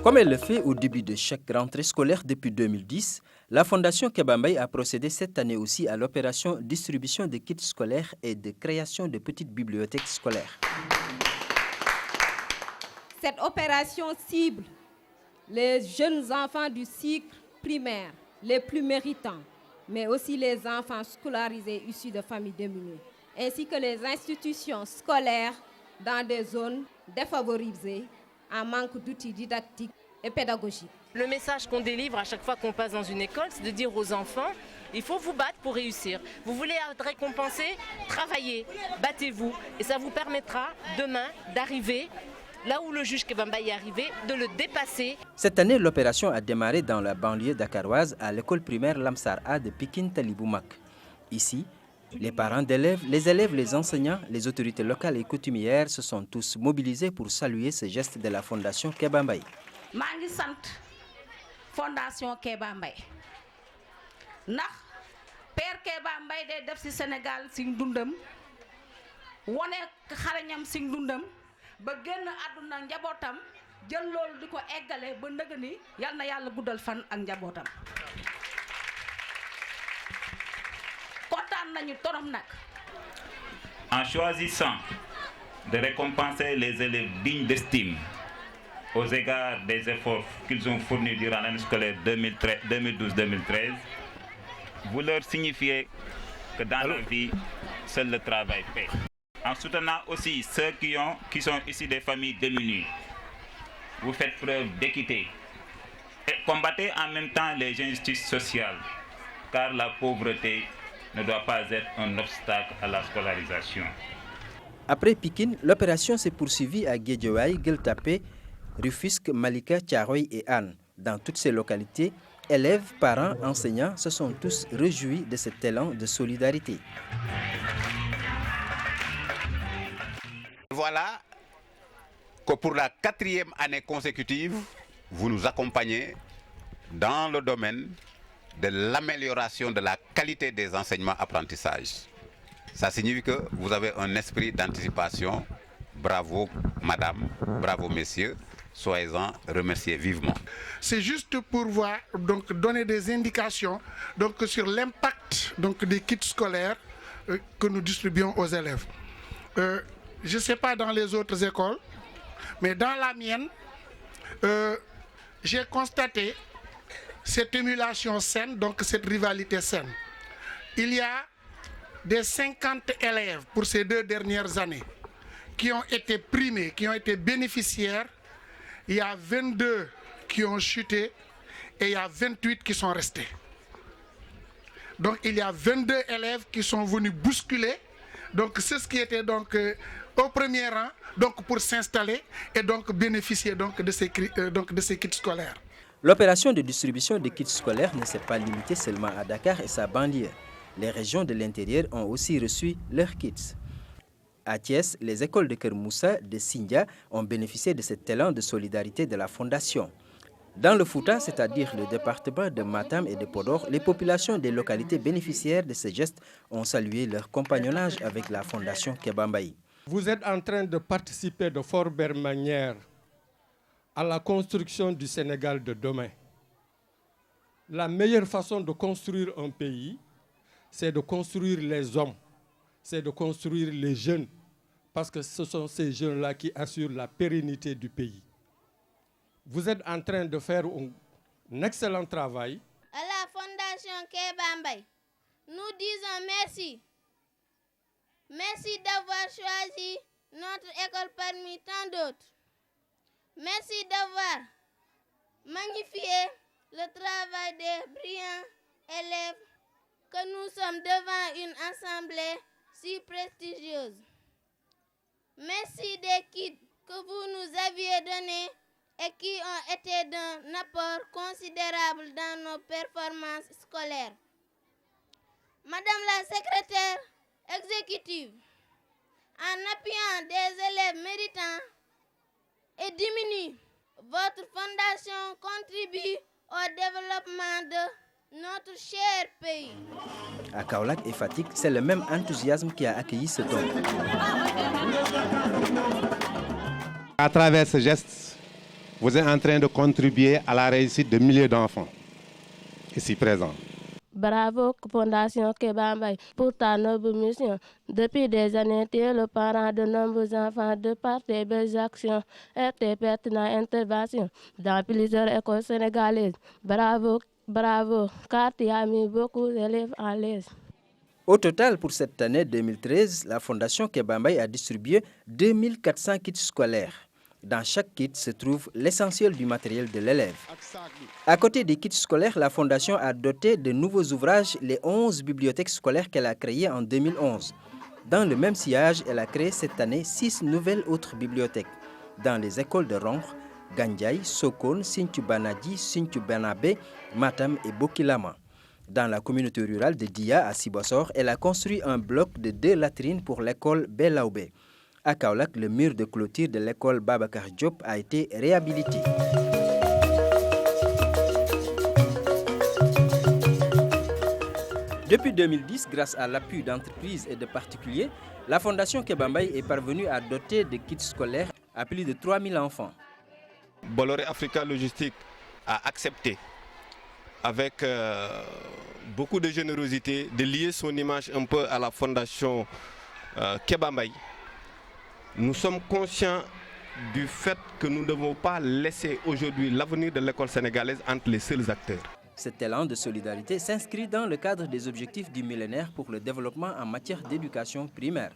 Comme elle le fait au début de chaque rentrée scolaire depuis 2010, la Fondation Kéba Mbaye a procédé cette année aussi à l'opération distribution de kits scolaires et de création de petites bibliothèques scolaires. Cette opération cible les jeunes enfants du cycle primaire, les plus méritants, mais aussi les enfants scolarisés issus de familles démunies, ainsi que les institutions scolaires dans des zones défavorisées en manque d'outils didactiques et pédagogiques. Le message qu'on délivre à chaque fois qu'on passe dans une école, c'est de dire aux enfants, il faut vous battre pour réussir. Vous voulez être récompensé, travaillez, battez-vous. Et ça vous permettra demain d'arriver là où le juge Kéba Mbaye est arrivé, de le dépasser. Cette année, l'opération a démarré dans la banlieue dakaroise à l'école primaire Lamsar A de Pikine Taliboumak. Ici, les parents d'élèves, les enseignants, les autorités locales et coutumières se sont tous mobilisés pour saluer ce geste de la Fondation Kéba Mbaye. Je suis Fondation Kéba Mbaye. Ndax Père Kéba Mbaye day def ci Sénégal ci dundam woné xarañam ci dundam ba génn àdduna njabootam jël loolu di ko eggale ba ndëgg ni yal na yàlla guddal fan ak njabootam kontaan nañu torop nag. En choisissant de récompenser les élèves dignes d'estime aux égards des efforts qu'ils ont fournis durant l'année scolaire 2012-2013, vous leur signifiez que dans la vie, seul le travail paie. En soutenant aussi ceux qui sont issus des familles démunies, vous faites preuve d'équité et combattez en même temps les injustices sociales, car la pauvreté ne doit pas être un obstacle à la scolarisation. Après Pikine, l'opération s'est poursuivie à Guédiawaye, Gueule Tapée, Rufisque, Malika, Thiaroye et Anne. Dans toutes ces localités, élèves, parents, enseignants se sont tous réjouis de cet élan de solidarité. Voilà que pour la 4e année consécutive, vous nous accompagnez dans le domaine de l'amélioration de la qualité des enseignements-apprentissages. Ça signifie que vous avez un esprit d'anticipation. Bravo madame, bravo messieurs, soyez-en remerciés vivement. C'est juste pour voir, donc, donner des indications donc, sur l'impact des kits scolaires que nous distribuons aux élèves. Je ne sais pas dans les autres écoles, mais dans la mienne, j'ai constaté cette émulation saine, donc cette rivalité saine. Il y a des 50 élèves pour ces 2 dernières années qui ont été primés, qui ont été bénéficiaires. Il y a 22 qui ont chuté et il y a 28 qui sont restés. Donc il y a 22 élèves qui sont venus bousculer. Donc c'est ce qui était donc au premier rang donc pour s'installer et donc bénéficier donc de ces kits scolaires. L'opération de distribution des kits scolaires ne s'est pas limitée seulement à Dakar et sa banlieue. Les régions de l'intérieur ont aussi reçu leurs kits. À Thiès, les écoles de Kermoussa, de Sindia ont bénéficié de cet élan de solidarité de la Fondation. Dans le Fouta, c'est-à-dire le département de Matam et de Podor, les populations des localités bénéficiaires de ces gestes ont salué leur compagnonnage avec la Fondation Kéba Mbaye. Vous êtes en train de participer de fort belle manière à la construction du Sénégal de demain. La meilleure façon de construire un pays, c'est de construire les hommes, c'est de construire les jeunes, parce que ce sont ces jeunes-là qui assurent la pérennité du pays. Vous êtes en train de faire un excellent travail. À la Fondation Kéba Mbaye, nous disons merci. Merci d'avoir choisi notre école parmi tant d'autres. Merci d'avoir magnifié le travail des brillants élèves que nous sommes devant une assemblée si prestigieuse. Merci des kits que vous nous aviez donnés et qui ont été d'un apport considérable dans nos performances scolaires. Madame la secrétaire exécutive, en appuyant des élèves méritants et démunis, votre fondation contribue au développement de notre cher pays. À Kaolack et Fatick, c'est le même enthousiasme qui a accueilli ce don. À travers ce geste, vous êtes en train de contribuer à la réussite de milliers d'enfants ici présents. Bravo Fondation Kéba Mbaye pour ta noble mission. Depuis des années, tu es le parent de nombreux enfants de par tes belles actions et tes pertinentes interventions dans plusieurs écoles sénégalaises. Bravo, bravo, car tu as mis beaucoup d'élèves en l'aise. Au total, pour cette année 2013, la Fondation Kéba Mbaye a distribué 2400 kits scolaires. Dans chaque kit se trouve l'essentiel du matériel de l'élève. À côté des kits scolaires, la Fondation a doté de nouveaux ouvrages les 11 bibliothèques scolaires qu'elle a créées en 2011. Dans le même sillage, elle a créé cette année 6 nouvelles autres bibliothèques dans les écoles de Rongre, Gandiaye, Sokone, Sinthiou Banadi, Sinthiou Banabé, Matam et Bokilama. Dans la communauté rurale de Dia à Sibassor, elle a construit un bloc de 2 latrines pour l'école Belaoubé. À Kaolack, le mur de clôture de l'école Babacar Diop a été réhabilité. Depuis 2010, grâce à l'appui d'entreprises et de particuliers, la Fondation Kéba Mbaye est parvenue à doter de kits scolaires à plus de 3000 enfants. Bolloré Africa Logistique a accepté, avec beaucoup de générosité, de lier son image un peu à la Fondation Kéba Mbaye. Nous sommes conscients du fait que nous ne devons pas laisser aujourd'hui l'avenir de l'école sénégalaise entre les seuls acteurs. Cet élan de solidarité s'inscrit dans le cadre des objectifs du millénaire pour le développement en matière d'éducation primaire.